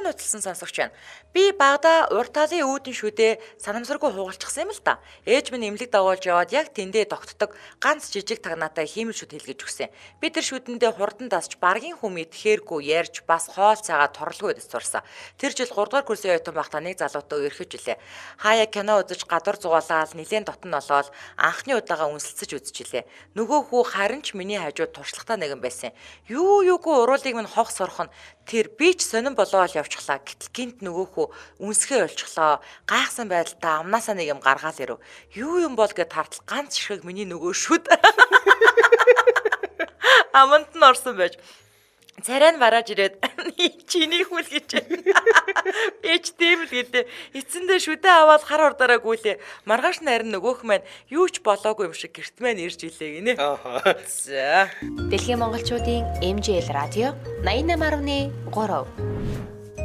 Царай нуцлсан сонсогч байна. Би багада уртаалын үүдэн шүдээ санамсаргүй хугалчихсан юм л да. Ээж минь эмнэлэг дагуулж яваад яг тэндээ тогтдог ганц жижиг тагнаатай хиймэл шүд хэлгэж өгсөн. Би тэр шүдэндээ хурдан дасч баргийн хүм идэхээргүй ярьж бас хоол цаагаа торлгүй дэс сурсан. Тэр жил 3 дугаар курсын оюутан байхдаа нэг залуутай үерхэж илээ. Хаяа кино үзэж гадар зугаалаад нилээн дотн болоод анхны удаага үнсэлцэж үзчихлээ. Нөгөө хүү харин ч миний хажууд туршлагатай нэгэн байсан. Юугүй уруулыг минь хог сорхон тэр би ч сонирн болоо л явчихлаа. Гэтэл гинт нөгөө хүү үнсгээ олчихлоо. Гайхсан байдалтай амнаасаа нэг юм гаргаал ирв. Юу юм бол гэд тартал ганц шиг миний нөгөө шүд аманд нь орсон байж. Царай нь барааж ирээд чиний хүл гэж. Би ч тийм л гэдэг. Эцэндээ шүдээ аваад хар урдаараа гүйлээ. Маргааш нарийн нөгөөх маань юу ч болоогүй юм шиг гэрт маань ирж илээ гинэ. За. Дэлхийн монголчуудын MJL радио 88.3